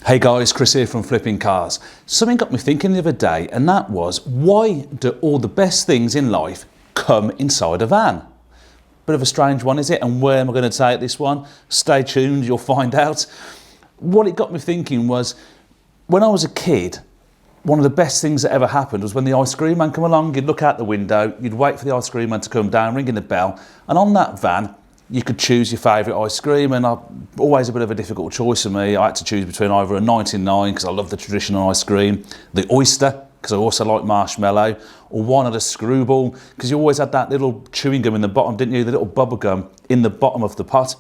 Hey guys, Chris here from Flipping Cars. Something got me thinking the other day, and that was, why do all the best things in life come inside a van? Bit of a strange one, is it? And where am I going to take this one? Stay tuned, you'll find out. What it got me thinking was, when I was a kid, one of the best things that ever happened was when the ice cream man come along. You'd look out the window, you'd wait for the ice cream man to come down, ringing the bell, and on that van, you could choose your favourite ice cream, and always a bit of a difficult choice for me. I had to choose between either a 99, because I love the traditional ice cream, the oyster, because I also like marshmallow, or one of the screwball, because you always had that little chewing gum in the bottom, didn't you? The little bubble gum in the bottom of the pot.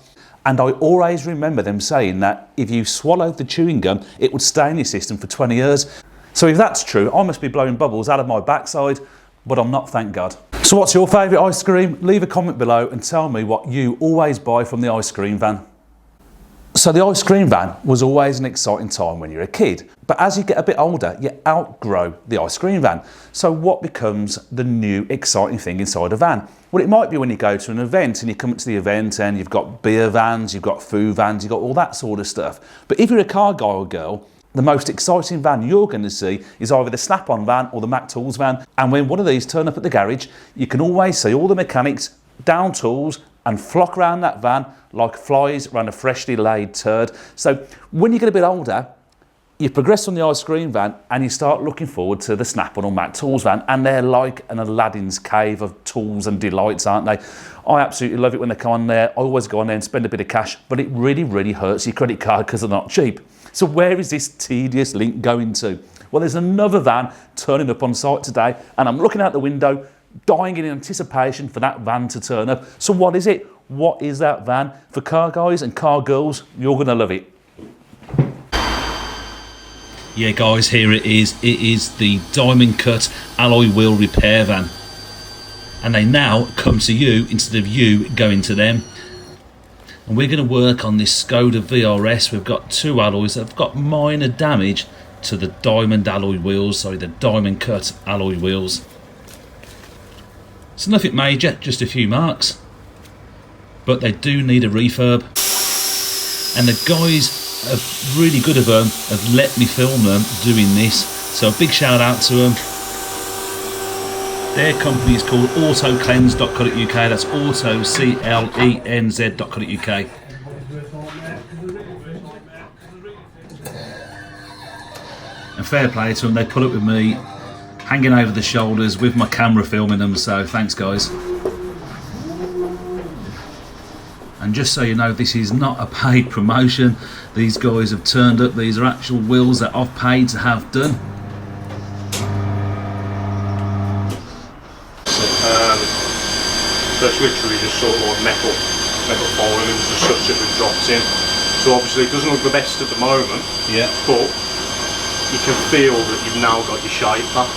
And I always remember them saying that if you swallowed the chewing gum, it would stay in your system for 20 years. So if that's true, I must be blowing bubbles out of my backside, but I'm not, thank God. So what's your favourite ice cream? Leave a comment below and tell me what you always buy from the ice cream van. So the ice cream van was always an exciting time when you're a kid, but as you get a bit older, you outgrow the ice cream van. So what becomes the new exciting thing inside a van? Well, it might be when you go to an event and you come to the event and you've got beer vans, you've got food vans, you've got all that sort of stuff. But if you're a car guy or girl, the most exciting van you're going to see is either the Snap-on van or the Mac Tools van. And when one of these turn up at the garage, you can always see all the mechanics down tools and flock around that van like flies around a freshly laid turd. So when you get a bit older, you progress on the ice cream van and you start looking forward to the Snap-on or Mac Tools van, and they're like an Aladdin's cave of tools and delights, aren't they? I absolutely love it when they come on there. I always go on there and spend a bit of cash, but it really, really hurts your credit card because they're not cheap. So where is this tedious link going to? Well, there's another van turning up on site today, and I'm looking out the window, dying in anticipation for that van to turn up. So what is it? What is that van? For car guys and car girls, you're going to love it. Yeah guys, here it is. It is the Diamond Cut alloy wheel repair van. And they now come to you instead of you going to them. And we're going to work on this Skoda VRS. We've got two alloys that have got minor damage to the diamond alloy wheels, the Diamond Cut alloy wheels. It's nothing major, just a few marks. But they do need a refurb. And the guys are really good of them, have let me film them doing this. So a big shout out to them. Their company is called autocleanse.co.uk. That's auto, CLENZ.co.uk. And fair play to them, they put up with me hanging over the shoulders with my camera filming them, so thanks guys. And just so you know, this is not a paid promotion. These guys have turned up, these are actual wheels that I've paid to have done. So it's literally just sort of like metal filings and such that we've dropped in. So obviously it doesn't look the best at the moment, yeah, but you can feel that you've now got your shape back.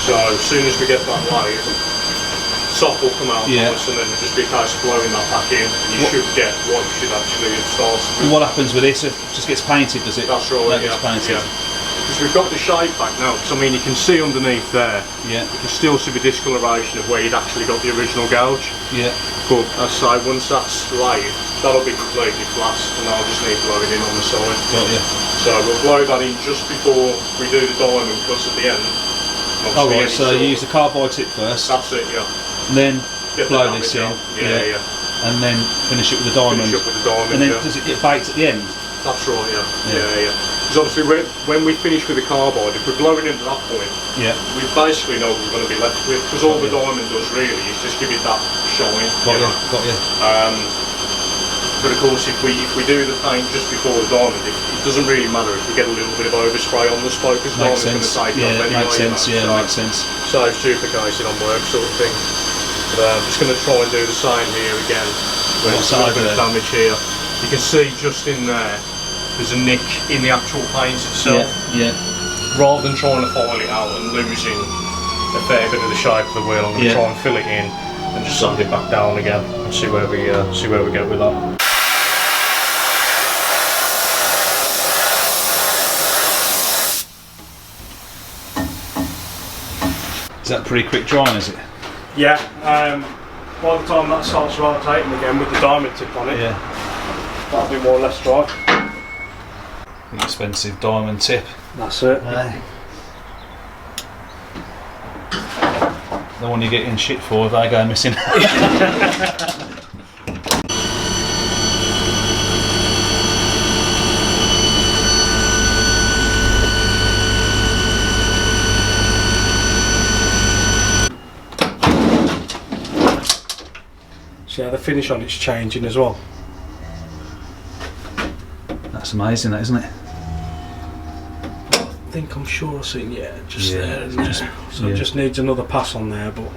So as soon as we get that live, soft will come out nice, and then it'll just be a case of blowing that back in, and you should get what you should actually install. What happens with this? It just gets painted, does it? That's right, that gets painted. Because we've got the shape back now, because I mean you can see underneath there, you can still see the discoloration of where you'd actually got the original gouge. Yeah. But as I say, once that's laid, that'll be completely flat, and I'll just need blowing in on the side. Got you. So we'll blow that in just before we do the diamond cut at the end. Oh right, so you use the carbide tip first. That's it, yeah. And then get blow this in. Yeah. And then finish it with the diamond. Finish up with the diamond, and then does it get baked at the end? That's right, yeah. Because obviously when we finish with the carbide, if we're blowing into that point, we basically know what we're going to be left with, because all the diamond does really is just give it that shine. Got you. But of course if we do the paint just before the diamond, it doesn't really matter if we get a little bit of overspray on the spoke, because diamond's going to take it off anyway. Makes sense. Saves duplicating on work sort of thing. But I'm just going to try and do the same here again. There's a bit of damage here. You can see just in there's a nick in the actual paint itself. Yeah. Rather than trying to file it out and losing a fair bit of the shape of the wheel, I'm going to try and fill it in and just sand it back down again and see where we get with that. Is that pretty quick drying, is it? Yeah. By the time that starts rotating again with the diamond tip on it, that'll be more or less dry. The expensive diamond tip. That's it. The one you get in shit for if they go missing. See how the finish on it's changing as well. That's amazing, that, isn't it? I think I'm sure I've seen, just there, isn't it? So it just needs another pass on there, but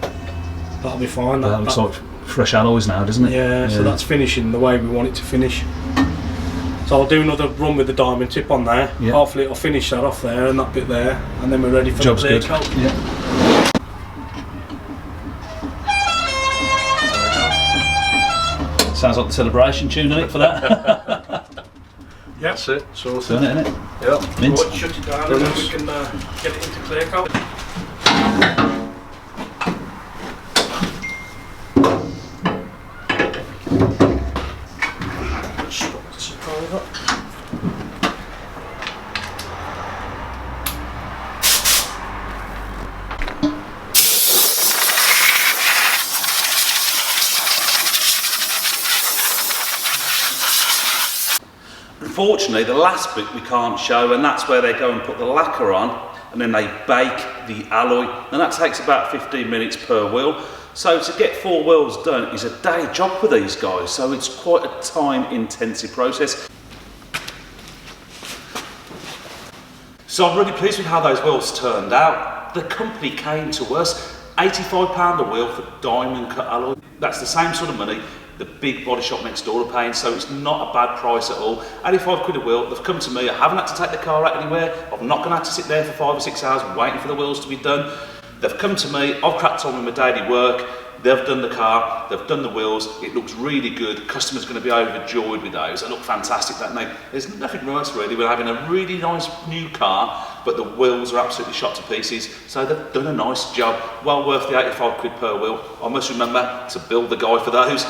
that'll be fine. That looks like fresh alloys now, doesn't it? Yeah, so that's finishing the way we want it to finish. So I'll do another run with the diamond tip on there. Yeah. Hopefully it'll finish that off there and that bit there, and then we're ready for Job's the good. coat. Yeah. Sounds like the celebration tune, doesn't it, for that? Yeah, that's it. So Done it, innit? yeah. Mint. Right, shut it down and then we can get it into clear coat. Unfortunately, the last bit we can't show, and that's where they go and put the lacquer on, and then they bake the alloy, and that takes about 15 minutes per wheel. So to get 4 wheels done is a day job for these guys, so it's quite a time-intensive process. So I'm really pleased with how those wheels turned out. The company came to us, £85 a wheel for diamond cut alloy. That's the same sort of money the big body shop next door are paying, so it's not a bad price at all. 85 quid a wheel. They've come to me. I haven't had to take the car out anywhere. I'm not going to have to sit there for 5 or 6 hours waiting for the wheels to be done. They've come to me. I've cracked on with my daily work. They've done the car, they've done the wheels, it looks really good. Customers are going to be overjoyed with those. They look fantastic, don't they? There's nothing worse really than having a really nice new car, but the wheels are absolutely shot to pieces. So they've done a nice job, well worth the 85 quid per wheel. I must remember to bill the guy for those.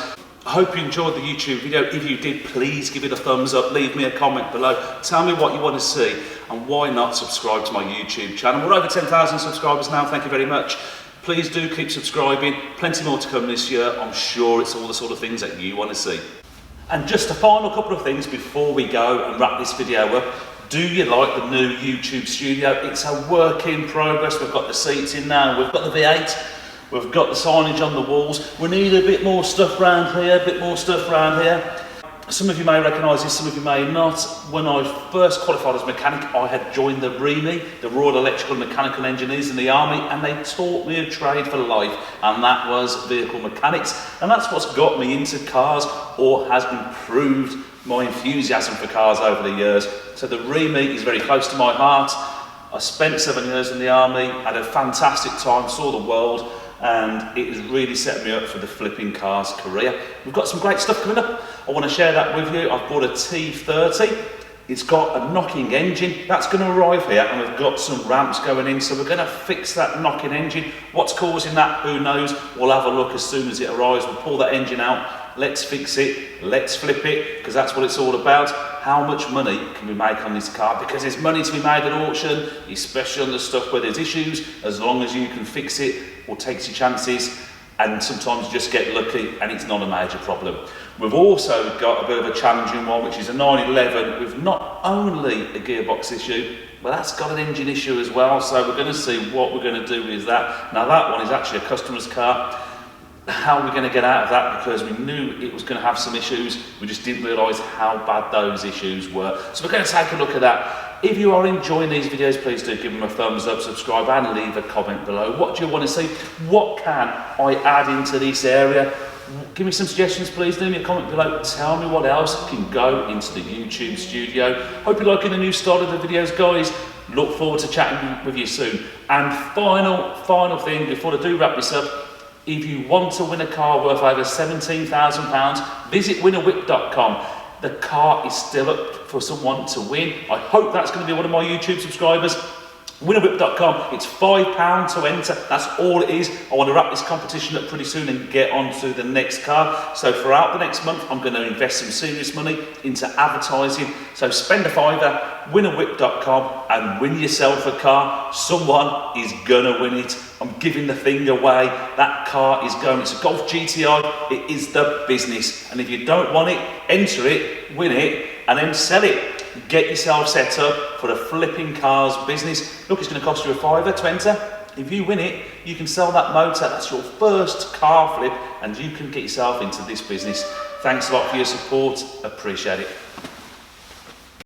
I hope you enjoyed the YouTube video. If you did, please give it a thumbs up, leave me a comment below, tell me what you want to see, and why not subscribe to my YouTube channel. We're over 10,000 subscribers now, thank you very much. Please do keep subscribing, plenty more to come this year. I'm sure it's all the sort of things that you want to see. And just a final couple of things before we go and wrap this video up. Do you like the new YouTube studio? It's a work in progress. We've got the seats in now, we've got the V8, we've got the signage on the walls. We need a bit more stuff around here, a bit more stuff around here. Some of you may recognise this, some of you may not. When I first qualified as a mechanic, I had joined the REME, the Royal Electrical and Mechanical Engineers in the Army, and they taught me a trade for life, and that was vehicle mechanics. And that's what's got me into cars, or has improved my enthusiasm for cars over the years. So the REME is very close to my heart. I spent 7 years in the Army, had a fantastic time, saw the world, and it has really set me up for the flipping cars career. We've got some great stuff coming up. I want to share that with you. I've bought a T30. It's got a knocking engine. That's going to arrive here, and we've got some ramps going in, so we're going to fix that knocking engine. What's causing that? Who knows? We'll have a look as soon as it arrives. We'll pull that engine out. Let's fix it. Let's flip it, because that's what it's all about. How much money can we make on this car? Because there's money to be made at auction, especially on the stuff where there's issues, as long as you can fix it or take your chances, and sometimes you just get lucky and it's not a major problem. We've also got a bit of a challenging one, which is a 911 with not only a gearbox issue, but that's got an engine issue as well, so we're going to see what we're going to do with that. Now that one is actually a customer's car. How are we going to get out of that? Because we knew it was going to have some issues, we just didn't realise how bad those issues were. So we're going to take a look at that. If you are enjoying these videos, please do give them a thumbs up, subscribe, and leave a comment below. What do you want to see? What can I add into this area? Give me some suggestions, please. Leave me a comment below. Tell me what else can go into the YouTube studio. Hope you're liking the new style of the videos, guys. Look forward to chatting with you soon. And final thing, before I do wrap this up, if you want to win a car worth over £17,000, visit winnerwhip.com. The car is still up for someone to win. I hope that's going to be one of my YouTube subscribers. Winnerwhip.com, it's £5 to enter, that's all it is. I want to wrap this competition up pretty soon and get on to the next car. So throughout the next month, I'm going to invest some serious money into advertising. So spend a £5, winawhip.com and win yourself a car. Someone is gonna win it. I'm giving the thing away. That car is going. It's a Golf GTI. It is the business. And if you don't want it, enter it, win it, and then sell it. Get yourself set up for the flipping cars business. Look, it's going to cost you a fiver, 20. If you win it, you can sell that motor. That's your first car flip, and you can get yourself into this business. Thanks a lot for your support. Appreciate it.